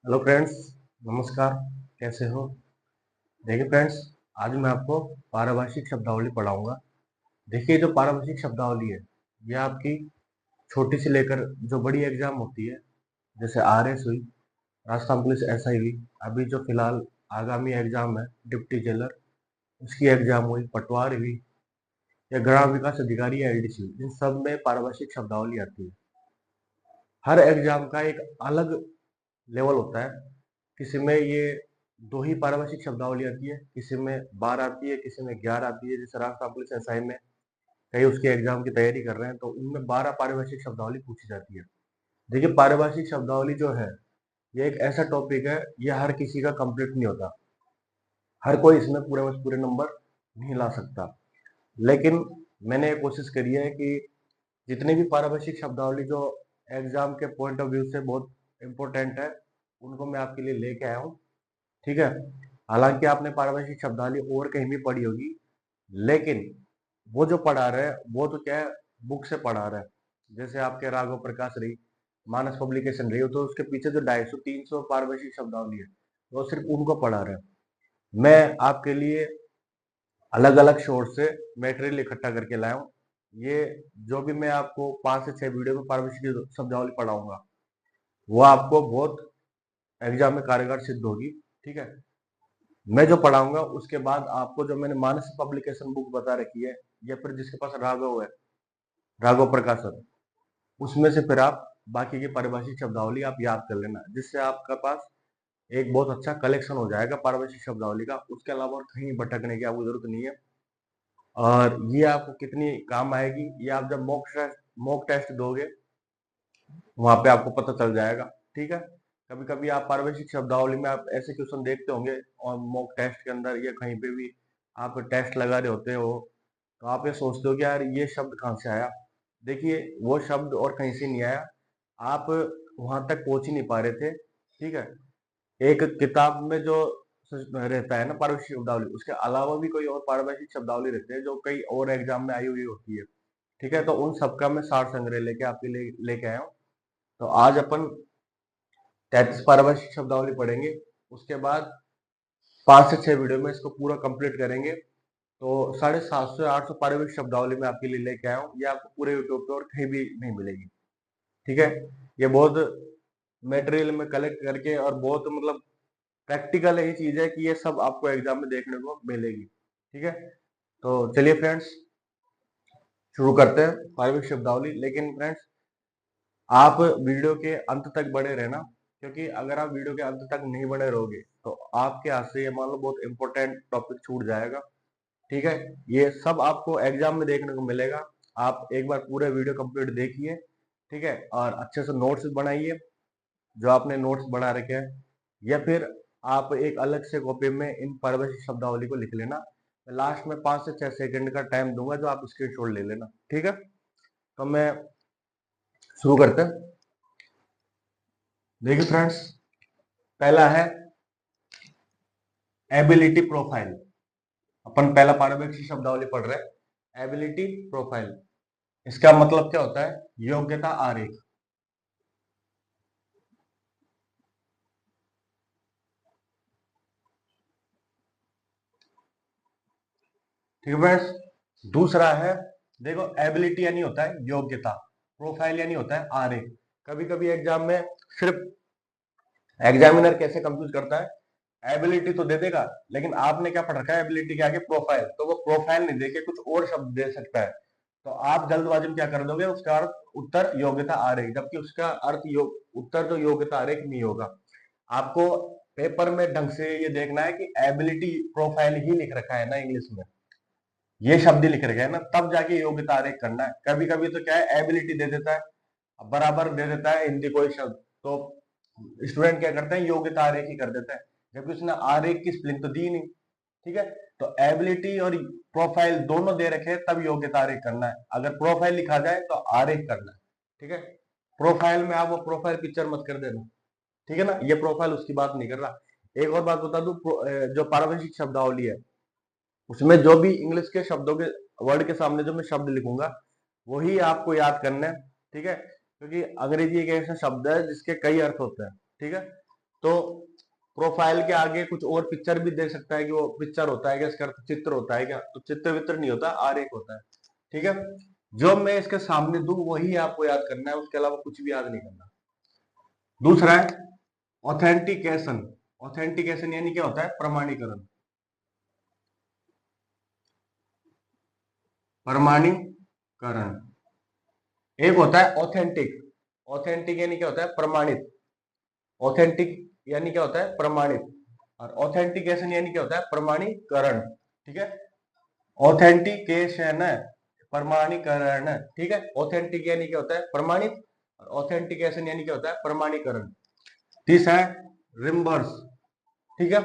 Hello friends, नमस्कार। कैसे हो? देखिए फ्रेंड्स, आज मैं आपको पारिभाषिक शब्दावली पढ़ाऊंगा। देखिए, जो पारिभाषिक शब्दावली है ये आपकी छोटी से लेकर जो बड़ी एग्जाम होती है, जैसे आरएस हुई, राजस्थान पुलिस एसआई हुई, अभी जो फिलहाल आगामी एग्जाम है डिप्टी जेलर, उसकी एग्जाम हुई, पटवार हुई, या ग्राम विकास अधिकारी या एडीसी हुई, इन सब में पारिभाषिक शब्दावली आती है। हर एग्जाम का एक अलग लेवल होता है। किसी में ये 2 ही पारिभाषिक शब्दावली आती है, किसी में 12 आती है, किसी में 11 आती है। जैसे राजस्थान पुलिस एसआई में कई उसके एग्जाम की तैयारी कर रहे हैं, तो उनमें 12 पारिभाषिक शब्दावली पूछी जाती है। देखिए, पारिभाषिक शब्दावली जो है ये एक ऐसा टॉपिक है, ये हर किसी का कंप्लीट नहीं होता। हर कोई इसमें पूरे में पूरे नंबर नहीं ला सकता। लेकिन मैंने ये कोशिश करी है कि जितनी भी पारिभाषिक शब्दावली जो एग्जाम के पॉइंट ऑफ व्यू से बहुत इंपॉर्टेंट है, उनको मैं आपके लिए लेके आया हूँ। ठीक है। हालांकि आपने पारिभाषिक शब्दावली और कहीं भी पढ़ी होगी, लेकिन वो जो पढ़ा रहे हैं वो तो क्या है, बुक से पढ़ा रहे हैं। जैसे आपके राघव प्रकाश रही, मानस पब्लिकेशन रही, तो उसके पीछे जो 250-300 पारिभाषिक शब्दावली है, वो सिर्फ उनको पढ़ा रहे हैं। मैं आपके लिए अलग अलग सोर्स से मटेरियल इकट्ठा करके लाया हूँ। ये जो भी मैं आपको 5 से 6 वीडियो में पारिभाषिक शब्दावली पढ़ाऊंगा, वो आपको बहुत एग्जाम में कारगर सिद्ध होगी। ठीक है। मैं जो पढ़ाऊंगा उसके बाद आपको जो मैंने मानस पब्लिकेशन बुक बता रखी है, या फिर जिसके पास राघव है, राघव प्रकाशन, उसमें से फिर आप बाकी की पारिभाषिक शब्दावली आप याद कर लेना, जिससे आपका पास एक बहुत अच्छा कलेक्शन हो जाएगा पारिभाषिक शब्दावली का। उसके अलावा और कहीं भटकने की आपको जरूरत नहीं है। और ये आपको कितनी काम आएगी, ये आप जब मॉक टेस्ट दोगे वहां पे आपको पता चल जाएगा। ठीक है। कभी कभी आप पारिभाषिक शब्दावली में आप ऐसे क्वेश्चन देखते होंगे, और मॉक टेस्ट के अंदर या कहीं पे भी आप टेस्ट लगा रहे होते हो, तो आप ये सोचते हो कि यार ये शब्द कहाँ से आया। देखिए, वो शब्द और कहीं से नहीं आया, आप वहां तक पहुंच ही नहीं पा रहे थे। ठीक है। एक किताब में जो रहता है ना पारिभाषिक शब्दावली, उसके अलावा भी कोई और पारिभाषिक शब्दावली रहते हैं जो कई और एग्जाम में आई हुई होती है। ठीक है। तो उन सबका मैं सार संग्रह लेके आपके लिए लेके आया हूँ। तो आज अपन 33 पारिभाषिक शब्दावली पढ़ेंगे। उसके बाद 5 से 6 वीडियो में इसको पूरा कंप्लीट करेंगे। तो 750 से 800 पारिभाषिक शब्दावली मैं आपके लिए लेके आया हूँ। ये आपको पूरे यूट्यूब पे और कहीं भी नहीं मिलेगी। ठीक है। ये बहुत मटेरियल में कलेक्ट करके, और बहुत मतलब प्रैक्टिकल यही चीज है कि ये सब आपको एग्जाम में देखने को मिलेगी। ठीक है। तो चलिए फ्रेंड्स, शुरू करते हैं पारिभाषिक शब्दावली। लेकिन फ्रेंड्स, आप वीडियो के अंत तक बने रहना, क्योंकि अगर आप वीडियो के अंत तक नहीं बने रहोगे तो आपके हाथ से ये मान लो बहुत इंपॉर्टेंट टॉपिक छूट जाएगा। ठीक है। ये सब आपको एग्जाम में देखने को मिलेगा। आप एक बार पूरे वीडियो कंप्लीट देखिए। ठीक है। और अच्छे से नोट्स बनाइए, जो आपने नोट्स बना रखे हैं, या फिर आप एक अलग से कॉपी में इन पारिभाषिक शब्दावली को लिख लेना। लास्ट में 5 से 6 सेकंड का टाइम दूंगा, जो आप स्क्रीनशॉट ले लेना। ठीक है। तो मैं शुरू करते हैं। देखिए फ्रेंड्स, पहला है एबिलिटी प्रोफाइल। अपन पहला पारिभाषिक शब्दावली पढ़ रहे हैं, एबिलिटी प्रोफाइल। इसका मतलब क्या होता है? योग्यता आरेख। ठीक है फ्रेंड्स। दूसरा है, देखो, एबिलिटी यानी होता है योग्यता, प्रोफाइल यानी होता है आरेख। कभी कभी एग्जाम में सिर्फ एग्जामिनर कैसे कंफ्यूज करता है, एबिलिटी तो दे देगा, लेकिन आपने क्या पढ़ रखा है एबिलिटी के आगे? प्रोफाइल। तो वो प्रोफाइल नहीं देके कुछ और शब्द दे सकता है, तो आप जल्दबाजी में क्या कर दोगे, उसका अर्थ उत्तर योग्यता आरेख, जबकि उसका अर्थ उत्तर जो योग्यता आरेख नहीं होगा। आपको पेपर में ढंग से ये देखना है कि एबिलिटी प्रोफाइल ही लिख रखा है ना इंग्लिश में, ये शब्द ही लिख रखे हैं ना, तब जाके योग्यता आरेख करना है। कभी कभी तो क्या है, एबिलिटी दे देता है, बराबर दे देता है हिंदी कोई शब्द, तो स्टूडेंट क्या करते हैं, योग्यता आरेख ही कर देते हैं, जबकि उसने आरेख की स्पेलिंग तो दी नहीं। ठीक है। तो एबिलिटी और प्रोफाइल दोनों दे रखे हैं, तब योग्यता आरेख करना है। अगर प्रोफाइल लिखा जाए तो आरेख करना है। ठीक है। प्रोफाइल में आप वो प्रोफाइल पिक्चर मत कर देना। ठीक है ना, ये प्रोफाइल उसकी बात नहीं कर रहा। एक और बात बता दूं, जो पारिभाषिक शब्दावली है, उसमें जो भी इंग्लिश के शब्दों के वर्ड के सामने जो मैं शब्द लिखूंगा, वही आपको याद करना है। ठीक है। क्योंकि अंग्रेजी एक ऐसा शब्द है जिसके कई अर्थ होते हैं। ठीक है। तो प्रोफाइल के आगे कुछ और पिक्चर भी दे सकता है कि वो पिक्चर होता है क्या, इसका अर्थ चित्र होता है क्या, तो चित्र वित्र नहीं होता, आरेख होता है। ठीक है, जो मैं इसके सामने दूं वही आपको याद करना है, उसके अलावा कुछ भी याद नहीं करना। दूसरा है ऑथेंटिकेशन। ऑथेंटिकेशन यानी क्या होता है, प्रमाणीकरण। प्रमाणीकरण। एक होता है ऑथेंटिक। ऑथेंटिक यानी क्या होता है, प्रमाणित। ऑथेंटिक यानी क्या होता है, प्रमाणित। और ऑथेंटिकेशन यानी क्या होता है, प्रमाणीकरण। ठीक है, ऑथेंटिकेशन प्रमाणीकरण। ठीक है, ऑथेंटिक यानी क्या होता है, प्रमाणित, और ऑथेंटिकेशन यानी क्या होता है, प्रमाणीकरण। तीसरा है रिम्बर्स। ठीक है,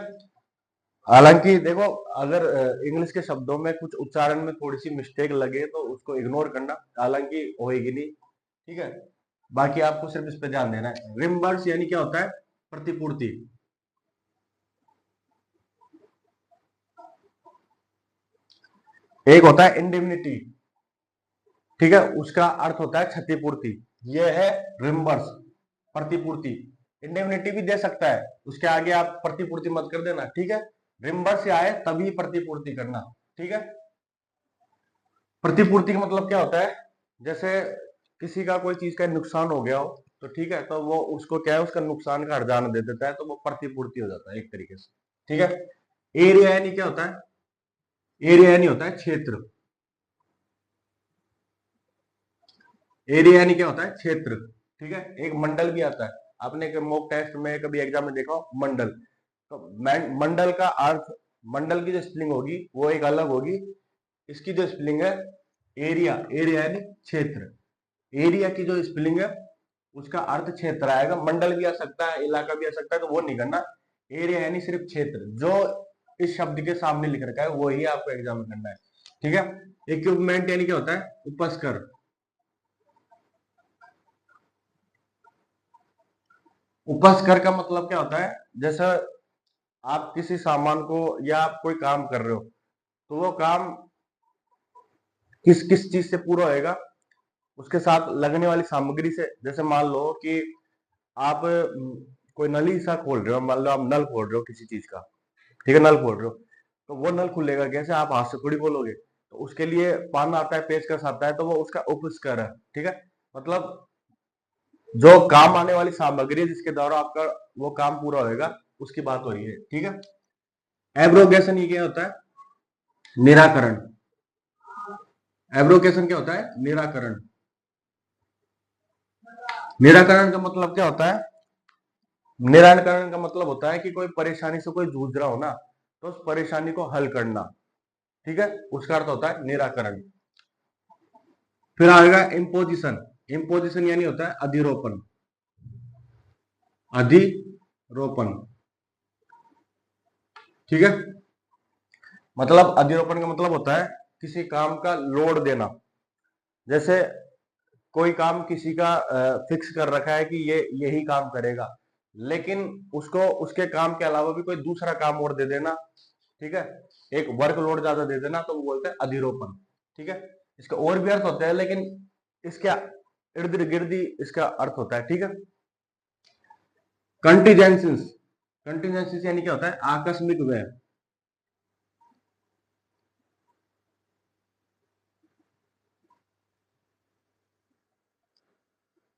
हालांकि देखो, अगर इंग्लिश के शब्दों में कुछ उच्चारण में थोड़ी सी मिस्टेक लगे तो उसको इग्नोर करना, हालांकि होएगी नहीं। ठीक है, बाकी आपको सिर्फ इस पे ध्यान देना है। रिम्बर्स यानी क्या होता है, प्रतिपूर्ति। एक होता है इंडेमनिटी। ठीक है, उसका अर्थ होता है क्षतिपूर्ति। ये है रिम्बर्स, प्रतिपूर्ति। इंडेमनिटी भी दे सकता है, उसके आगे आप प्रतिपूर्ति मत कर देना। ठीक है, रिम्बर्स आए तभी प्रतिपूर्ति करना। ठीक है, प्रतिपूर्ति का मतलब क्या होता है, जैसे किसी का कोई चीज का नुकसान हो गया हो, तो ठीक है, तो वो उसको क्या है, उसका नुकसान का हर्जाना दे देता है, तो वो प्रतिपूर्ति हो जाता है एक तरीके से। ठीक है, एरिया यानी क्या होता है, एरिया यानी होता है क्षेत्र। एरिया यानी क्या होता है, क्षेत्र। ठीक है, एक मंडल भी आता है, आपने मॉक टेस्ट में कभी एग्जाम में देखा हो मंडल, तो मंडल का अर्थ, मंडल की जो स्पेलिंग होगी वो एक अलग होगी, इसकी जो स्पेलिंग है एरिया, एरिया यानी क्षेत्र। एरिया की जो स्पेलिंग है उसका अर्थ क्षेत्र आएगा, मंडल भी आ सकता है, इलाका भी आ सकता है, तो वो नहीं करना। एरिया यानी सिर्फ क्षेत्र, जो इस शब्द के सामने लिख रखा है वही आपको एग्जाम में करना है। ठीक है, इक्विपमेंट यानी क्या होता है, उपस्कर। उपस्कर का मतलब क्या होता है, जैसे आप किसी सामान को या आप कोई काम कर रहे हो, तो वो काम किस किस चीज से पूरा होएगा, उसके साथ लगने वाली सामग्री से। जैसे मान लो कि आप कोई नली सा खोल रहे हो, मान लो आप नल खोल रहे हो किसी चीज का। ठीक है, नल खोल रहे हो, तो वो नल खुलेगा कैसे, आप हाथ से थोड़ी खोलोगे, तो उसके लिए पाना आता है, पेचकस आता है, तो वो उसका उपस्कर है। ठीक है, मतलब जो काम आने वाली सामग्री है जिसके द्वारा आपका वो काम पूरा होएगा, उसकी बात हो रही है। ठीक है, एब्रोगेशन ये क्या होता है, निराकरण। एब्रोगेशन क्या होता है, निराकरण। निराकरण का मतलब क्या होता है, निराकरण का मतलब होता है कि कोई परेशानी से कोई जूझ रहा हो ना, तो उस परेशानी को हल करना। ठीक है, उसका अर्थ होता है निराकरण। फिर आएगा इम्पोजिशन। इम्पोजिशन यानी होता है अधिरोपण। अधिरोपण। ठीक है, मतलब अधिरोपण का मतलब होता है किसी काम का लोड देना। जैसे कोई काम किसी का फिक्स कर रखा है कि ये यही काम करेगा, लेकिन उसको उसके काम के अलावा भी कोई दूसरा काम और दे देना। ठीक है, एक वर्कलोड ज्यादा दे देना, तो वो बोलते हैं अधिरोपण। ठीक है, इसका और भी अर्थ होता है, लेकिन इसके इर्द गिर्द ही इसका अर्थ होता है। ठीक है, कंटीजेंसीज। कंटीजेंसीज यानी क्या होता है, आकस्मिक व्यय।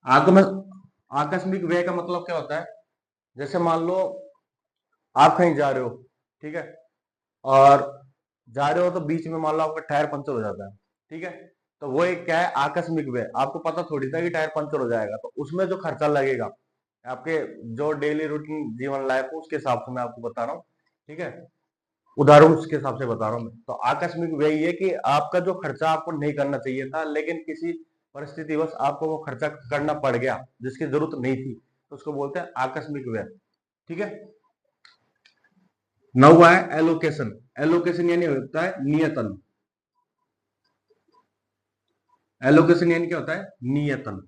आकस्मिक व्यय का मतलब क्या होता है, जैसे मान लो आप कहीं जा रहे हो, ठीक है, और जा रहे हो तो बीच में मान लो आपका टायर पंचर हो जाता है। ठीक है, तो वो एक क्या है, आकस्मिक व्यय। आपको पता थोड़ी था कि टायर पंचर हो जाएगा, तो उसमें जो खर्चा लगेगा आपके जो डेली रूटीन जीवन लाइफ हो उसके हिसाब से मैं आपको बता रहा हूँ। ठीक है, उदाहरण उसके हिसाब से बता रहा हूँ मैं। तो आकस्मिक व्यय ये कि आपका जो खर्चा आपको नहीं करना चाहिए था, लेकिन किसी परिस्थिति बस आपको वो खर्चा करना पड़ गया जिसकी जरूरत नहीं थी, तो उसको बोलते हैं आकस्मिक व्यय। ठीक है, नौवा है एलोकेशन। एलोकेशन यानी होता है नियतन। एलोकेशन यानी क्या होता है, नियतन।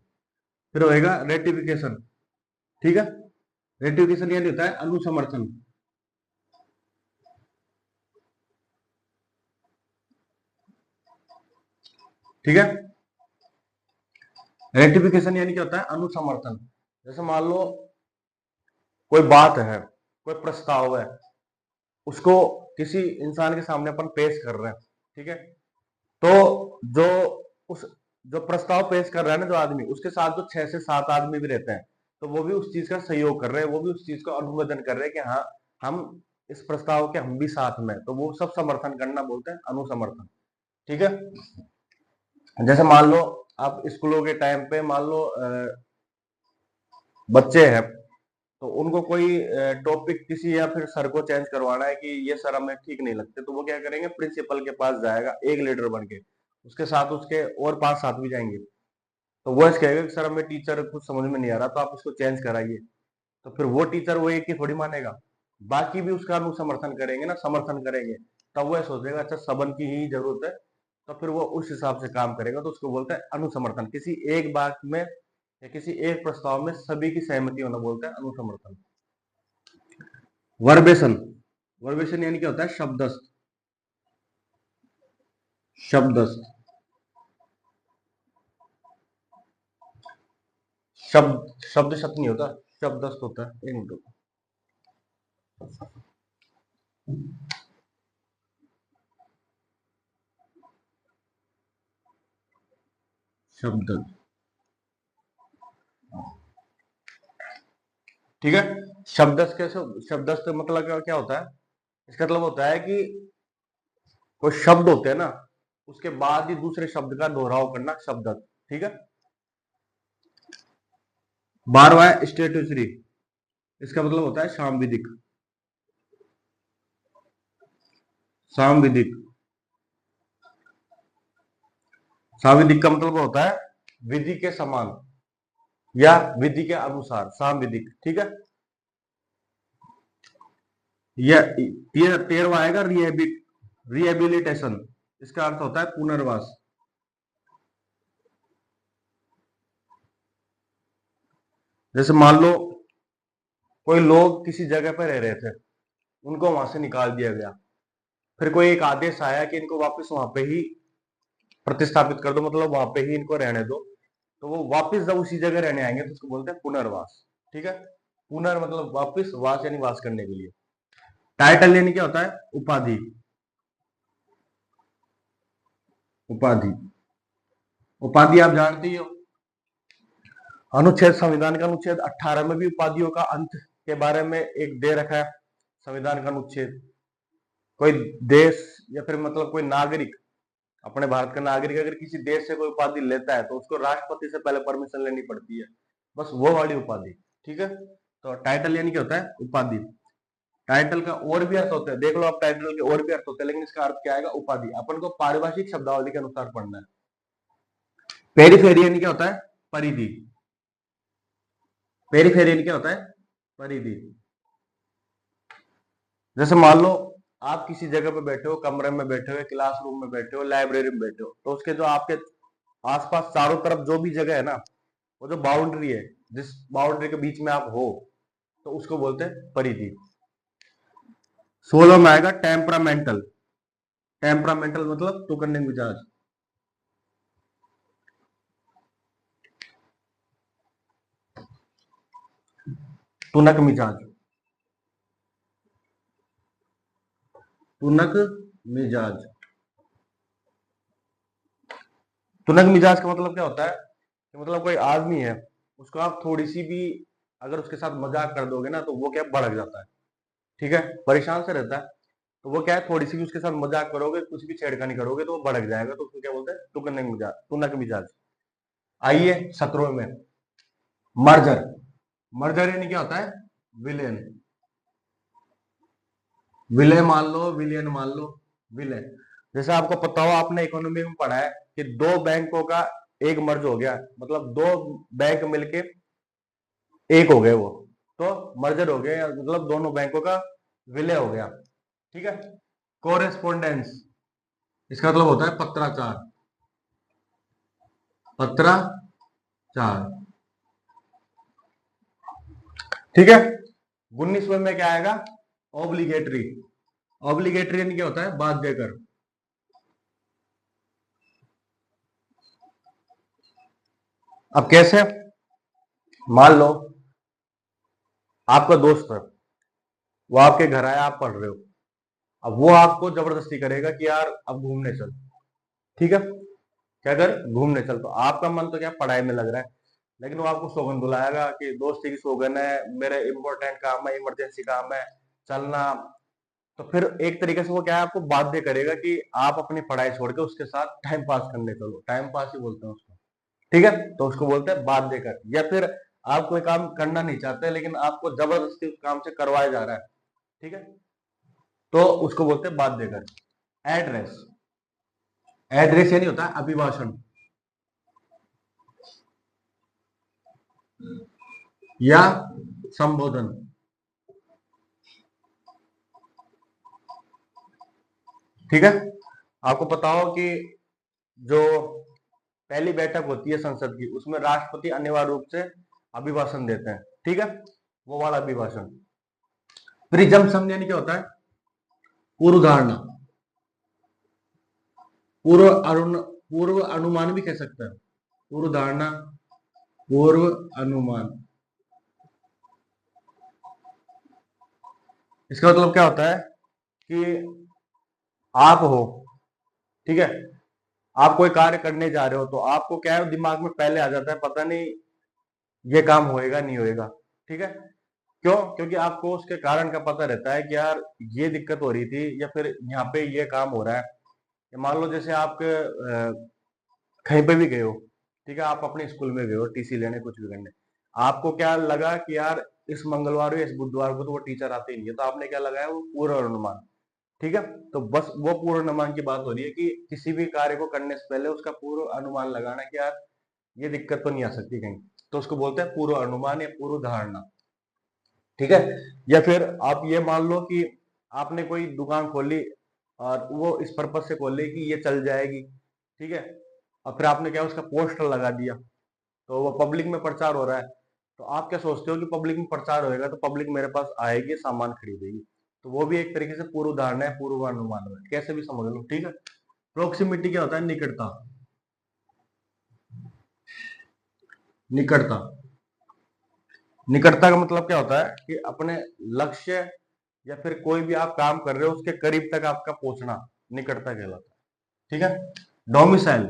फिर होएगा रेटिफिकेशन। ठीक है, रेटिफिकेशन यानी होता है अनुसमर्थन। ठीक है, रेटिफिकेशन यानी क्या होता है, अनुसमर्थन। जैसे मान लो कोई बात है, कोई प्रस्ताव है, उसको किसी इंसान के सामने अपन पेश कर रहे हैं, ठीक है। तो जो उस जो प्रस्ताव पेश कर रहा है ना जो आदमी, उसके साथ जो 6 से 7 आदमी भी रहते हैं, तो वो भी उस चीज का सहयोग कर रहे हैं, वो भी उस चीज को अनुमोदन कर रहे हैं कि हाँ, हम इस प्रस्ताव के हम भी साथ में, तो वो सब समर्थन करना बोलते हैं अनुसमर्थन, ठीक है। जैसे मान लो आप स्कूलों के टाइम पे मान लो बच्चे हैं, तो उनको कोई टॉपिक किसी या फिर सर को चेंज करवाना है कि ये सर हमें ठीक नहीं लगते, तो वो क्या करेंगे, प्रिंसिपल के पास जाएगा एक लीडर बन के, उसके साथ उसके और 5 साथ भी जाएंगे, तो वो ऐसे कहेगा कि सर हमें टीचर कुछ समझ में नहीं आ रहा, तो आप उसको चेंज कराइए। तो फिर वो टीचर वो एक ही थोड़ी मानेगा, बाकी भी उसका अनुसमर्थन करेंगे ना, समर्थन करेंगे, तब वो सोचेगा अच्छा सबन की ही जरूरत है, तो फिर वो उस हिसाब से काम करेगा, तो उसको बोलते हैं अनुसमर्थन। किसी एक बात में या किसी एक प्रस्ताव में सभी की सहमति होना बोलते हैं अनुसमर्थन। वर्बेशन, वर्बेशन यानी क्या होता है, शब्दस्थ, शब्दस्थ, शब्द शब्द नहीं होता, शब्दस्थ होता है। एक मिनट, शब्द, ठीक है। शब्दस्थ कैसे, शब्दस्थ मतलब क्या क्या होता है, इसका मतलब होता है कि कोई शब्द होते हैं ना, उसके बाद ही दूसरे शब्द का दोहराव करना शब्दस्थ, ठीक है। 12वां है स्टेटसरी, इसका मतलब होता है सांविधिक, सांविधिक, सांविधिक का मतलब होता है विधि के समान या विधि के अनुसार, सांविधिक, ठीक है। यह 13वां आएगा रिहेबिलिटेशन, इसका अर्थ होता है पुनर्वास। जैसे मान लो कोई लोग किसी जगह पर रह रहे थे, उनको वहां से निकाल दिया गया, फिर कोई एक आदेश आया कि इनको वापस वहां पे ही प्रतिस्थापित कर दो, मतलब वहां पे ही इनको रहने दो, तो वो वापस जब उसी जगह रहने आएंगे तो उसको बोलते हैं पुनर्वास, ठीक है। पुनर् मतलब वापस, वास यानी वास करने के लिए। टाइटल यानी क्या होता है, उपाधि, उपाधि, उपाधि आप जानते ही हो, अनुच्छेद, संविधान का अनुच्छेद 18 में भी उपाधियों का अंत के बारे में एक दे रखा है, संविधान का अनुच्छेद। कोई देश या फिर मतलब कोई नागरिक, अपने भारत का नागरिक अगर किसी देश से कोई उपाधि लेता है, तो उसको राष्ट्रपति से पहले परमिशन लेनी पड़ती है, बस वो वाली उपाधि, ठीक है। तो टाइटल यानी क्या होता है, उपाधि। टाइटल का और भी अर्थ होता है, देख लो आप, टाइटल के और भी अर्थ होते हैं, लेकिन इसका अर्थ क्या आएगा, उपाधि। अपन को पारिभाषिक शब्दावली के अनुसार पढ़ना है। पेरिफेरी यानी क्या होता है, परिधि, पेरिफेरी यानी क्या होता है, परिधि। जैसे मान लो आप किसी जगह पे बैठे हो, कमरे में बैठे हो, क्लासरूम में बैठे हो, लाइब्रेरी में बैठे हो, तो उसके जो आपके आसपास चारों तरफ जो भी जगह है ना, वो जो बाउंड्री है, जिस बाउंड्री के बीच में आप हो, तो उसको बोलते हैं परिधि। 16 में आएगा टेम्परामेंटल, टेम्परामेंटल मतलब तुकन्ने मिजाज, तुनक मिजाज, तुनक मिजाज। तुनक मिजाज का मतलब क्या होता है कि मतलब कोई आदमी है, उसको आप थोड़ी सी भी अगर उसके साथ मजाक कर दोगे ना, तो वो क्या भड़क जाता है, ठीक है, परेशान से रहता है। तो वो क्या है, थोड़ी सी भी उसके साथ मजाक करोगे, कुछ भी छेड़खानी करोगे, तो वो भड़क जाएगा, तो उसको क्या बोलते हैं, तुकन्ने मिजाज, तुनक मिजाज। आइए 17वें में, मर्जर, मर्जर यानी क्या होता है, विलेन, विलय मान लो, विलियन मान लो, विलय। जैसे आपको पता हो, आपने इकोनॉमी में पढ़ा है कि दो बैंकों का एक मर्ज हो गया, मतलब दो बैंक मिलके एक हो गए वो, तो मर्जर हो गया, मतलब दोनों बैंकों का विलय हो गया, ठीक है। कोरेस्पोंडेंस, इसका मतलब होता है पत्राचार, पत्राचार, ठीक है। 19वें में क्या आएगा, ऑब्लिगेटरी, ऑब्लिगेटरी यानी क्या होता है, बाध्य कर। अब कैसे, मान लो आपका दोस्त है, वो आपके घर आया, आप पढ़ रहे हो, अब वो आपको जबरदस्ती करेगा कि यार अब घूमने चल। ठीक है, क्या कर, घूमने चल। तो आपका मन तो क्या पढ़ाई में लग रहा है, लेकिन वो आपको सौगंध बुलाएगा कि दोस्ती की सौगंध है, मेरे इंपॉर्टेंट काम है, इमरजेंसी काम है, चलना। तो फिर एक तरीके से वो क्या है, आपको बाध्य करेगा कि आप अपनी पढ़ाई छोड़ के उसके साथ टाइम पास करने चलो। टाइम पास ही बोलते हैं उसको। ठीक है, तो उसको बोलते हैं बाध्य कर। या फिर आप कोई काम करना नहीं चाहते लेकिन आपको जबरदस्ती उस काम से करवाया जा रहा है, ठीक है, तो उसको बोलते हैं बाध्य कर। एड्रेस, एड्रेस ये नहीं होता है अभिभाषण या संबोधन। ठीक है, आपको पता हो कि जो पहली बैठक होती है संसद की, उसमें राष्ट्रपति अनिवार्य रूप से अभिभाषण देते हैं। ठीक है, वो वाला अभिभाषण। प्रिजम्पशन यानी क्या होता है, पूर्व धारणा, पूर्व अनुमान भी कह सकते हैं। पूर्व धारणा, पूर्व अनुमान। इसका मतलब क्या होता है कि आप हो, ठीक है, आप कोई कार्य करने जा रहे हो, तो आपको क्या है, दिमाग में पहले आ जाता है, पता नहीं ये काम होएगा नहीं होएगा। ठीक है, क्यों, क्योंकि आपको उसके कारण का पता रहता है कि यार ये दिक्कत हो रही थी, या फिर यहाँ पे ये काम हो रहा है। मान लो जैसे आप कहीं पे भी गए हो, ठीक है, आप अपने स्कूल में गए हो टीसी लेने, कुछ भी करने, आपको क्या लगा कि यार इस मंगलवार या इस बुधवार को तो वो टीचर आते ही नहीं है, तो आपने क्या लगाया, वो पूर्व अनुमान। ठीक है, तो बस वो पूर्व अनुमान की बात हो रही है कि किसी भी कार्य को करने से पहले उसका पूर्व अनुमान लगाना कि यार ये दिक्कत तो नहीं आ सकती कहीं, तो उसको बोलते हैं पूर्व अनुमान या पूर्व धारणा। ठीक है, या फिर आप ये मान लो कि आपने कोई दुकान खोली और वो इस पर्पज से खोली कि ये चल जाएगी, ठीक है, और फिर आपने क्या उसका पोस्टर लगा दिया, तो वो पब्लिक में प्रचार हो रहा है, तो आप क्या सोचते हो कि पब्लिक में प्रचार होएगा तो पब्लिक मेरे पास आएगी, सामान खरीदेगी। तो वो भी एक तरीके से पूर्व धारणा है, पूर्व अनुमान है, कैसे भी समझ लो। ठीक है, प्रोक्सिमिटी क्या होता है, निकटता। निकटता, निकटता का मतलब क्या होता है कि अपने लक्ष्य या फिर कोई भी आप काम कर रहे हो उसके करीब तक आपका पहुंचना निकटता कहलाता है। ठीक है, डोमिसाइल,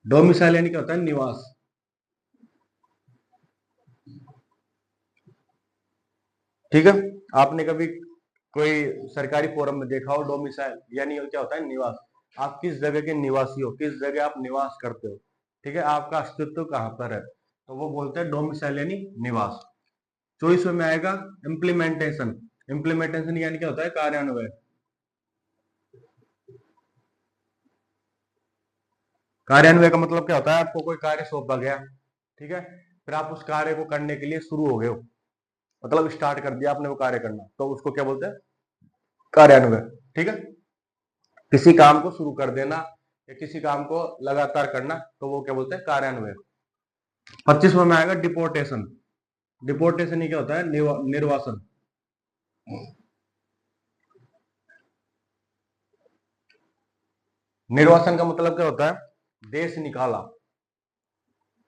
डोमिसाइल यानी क्या होता है, निवास। ठीक है, आपने कभी कोई सरकारी फोरम में देखा हो डोमिसाइल, यानी क्या होता है, निवास। आप किस जगह के निवासी हो, किस जगह आप निवास करते हो, ठीक है, आपका अस्तित्व कहाँ पर है, तो वो बोलते हैं डोमिसाइल यानी निवास। 24वें में आएगा इम्प्लीमेंटेशन। इम्प्लीमेंटेशन यानी क्या होता है, कार्यान्वयन। कार्यान्वयन का मतलब क्या होता है, आपको कोई कार्य सौंपा गया, ठीक है, फिर आप उस कार्य को करने के लिए शुरू हो गए हो, मतलब स्टार्ट कर दिया आपने वो कार्य करना, तो उसको क्या बोलते हैं, कार्यान्वयन। ठीक है, किसी काम को शुरू कर देना या किसी काम को लगातार करना, तो वो क्या बोलते हैं, कार्यान्वयन। 25वें में आएगा डिपोर्टेशन। डिपोर्टेशन ही क्या होता है, निर्वासन। निर्वासन का मतलब क्या होता है, देश निकाला।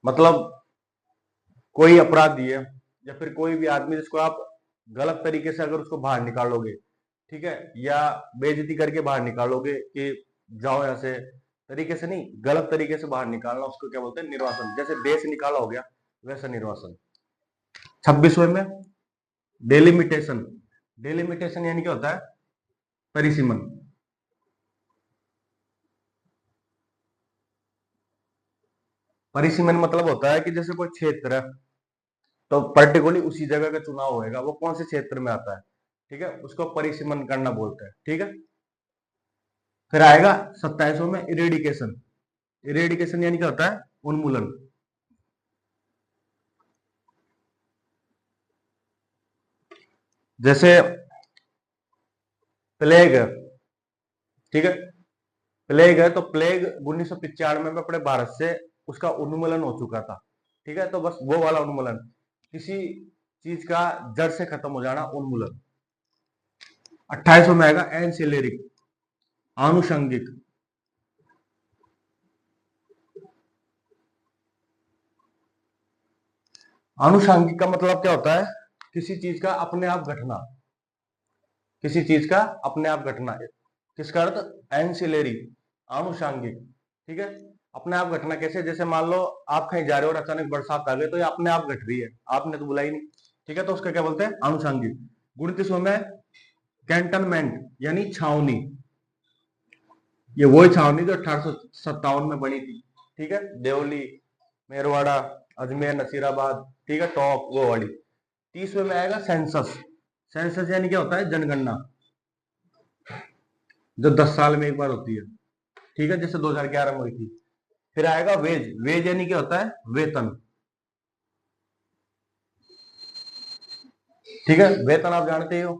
मतलब कोई अपराधी है या फिर कोई भी आदमी जिसको आप गलत तरीके से अगर उसको बाहर निकालोगे, ठीक है, या बेइज्जती करके बाहर निकालोगे कि जाओ यहाँ से, तरीके से नहीं, गलत तरीके से बाहर निकालना, उसको क्या बोलते हैं, निर्वासन। जैसे देश निकाला हो गया, वैसा निर्वासन। 26वें में डेलिमिटेशन। डेलिमिटेशन यानी क्या होता है, परिसीमन। परिसीमन मतलब होता है कि जैसे कोई क्षेत्र है, तो पर्टिकुलरली उसी जगह का चुनाव होएगा, वो कौन से क्षेत्र में आता है, ठीक है, उसको परिसीमन करना बोलते हैं। ठीक है, फिर आएगा 27वें में इरेडिकेशन। इरेडिकेशन यानी क्या होता है, उन्मूलन। जैसे प्लेग है, ठीक है, प्लेग है, तो प्लेग 1995 में अपने भारत से उसका उन्मूलन हो चुका था। ठीक है, तो बस वो वाला उन्मूलन, किसी चीज का जड़ से खत्म हो जाना, उन्मूलन। 28वें में आएगा एंसिलरी, आनुषंगिक। आनुषंगिक का मतलब क्या होता है, किसी चीज का अपने आप घटना, किसी चीज का अपने आप घटना, किसका अर्थ एंसिलरी, आनुषांगिक। ठीक है, अपने आप घटना कैसे, जैसे मान लो आप कहीं जा रहे हो और अचानक बरसात आ गई, तो ये अपने आप घट रही है, आपने तो बुलाई नहीं। ठीक है, तो उसका क्या बोलते हैं, आनुषांगिक। गुण किसमें है, कैंटनमेंट यानी छावनी, ये वही छावनी जो 1857 में बनी थी। ठीक है, देवली, मेरवाड़ा, अजमेर, नसीराबाद, ठीक है, टॉप वो वाली। 30वें में आएगा सेंसस। सेंसस यानी क्या होता है, जनगणना, जो 10 साल में एक बार होती है। ठीक है, जैसे 2011 में हुई थी। फिर आएगा वेज। वेज यानी क्या होता है, वेतन। ठीक है, वेतन आप जानते ही हो।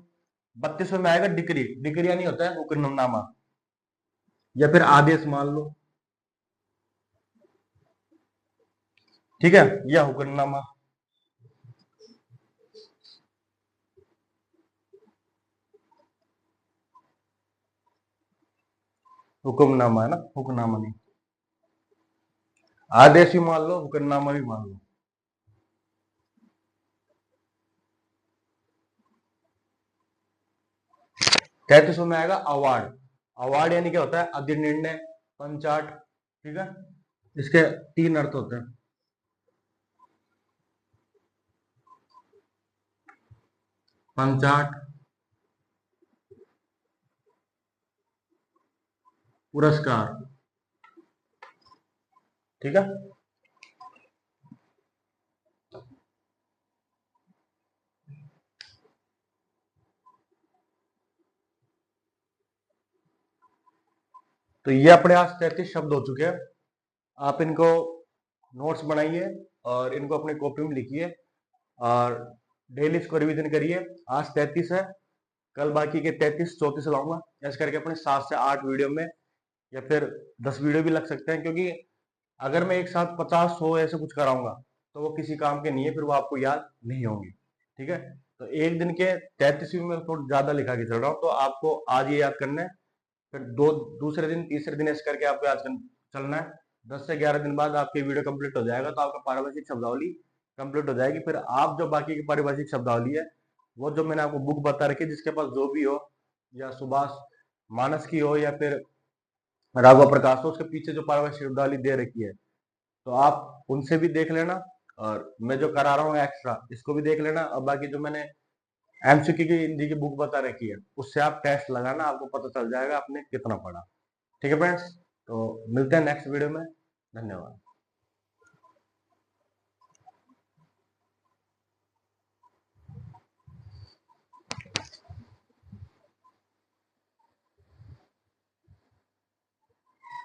32वें में आएगा डिक्री। डिक्री यानी होता है हुक्मनामा या फिर आदेश मान लो। ठीक है, या हुक्मनामा। हुक्मनामा है ना, हुक्मनामा नहीं, आदेश भी मान लो, हुक्मनामा भी मान लो। 33वें में आएगा अवार्ड। अवार्ड यानी क्या होता है, अधिनिर्णय, पंचाट। ठीक है, इसके 3 अर्थ होते हैं। पंचाट, पुरस्कार। ठीक है, तो ये अपने आज 33 शब्द हो चुके हैं। आप इनको नोट्स बनाइए और इनको अपनी कॉपी में लिखिए और डेली इसको रिवीजन करिए। आज 33 है, कल बाकी के 33 34 लाऊंगा, ऐसे करके अपने 7 से 8 वीडियो में, या फिर 10 वीडियो भी लग सकते हैं, क्योंकि अगर मैं एक साथ 50 100 ऐसे कुछ कराऊंगा तो वो किसी काम के नहीं है, फिर वो आपको याद नहीं होंगी। ठीक है, तो एक दिन के 33 में थोड़ा ज्यादा लिखा के चल रहा हूँ, तो आपको आज ये याद करना है, फिर दूसरे दिन तीसरे दिन ऐसे करके आपको याद चलना है। 10 से 11 दिन बाद आपकी वीडियो कंप्लीट हो जाएगा, तो आपका पारिभाषिक शब्दावली कंप्लीट हो जाएगी। फिर आप जो बाकी की पारिभाषिक शब्दावली है, वो जो मैंने आपको बुक बता रखी है, जिसके पास जो भी हो, या सुभाष मानस की हो या फिर राघव प्रकाश हो, उसके पीछे जो पारिभाषिक शब्दावली दे रखी है, तो आप उनसे भी देख लेना। और मैं जो करा रहा हूँ एक्स्ट्रा, इसको भी देख लेना। और बाकी जो मैंने एमसीक्यू की हिंदी की बुक बता रखी है, उससे आप टेस्ट लगाना, आपको पता चल जाएगा आपने कितना पढ़ा। ठीक है फ्रेंड्स, तो मिलते हैं नेक्स्ट वीडियो में। धन्यवाद।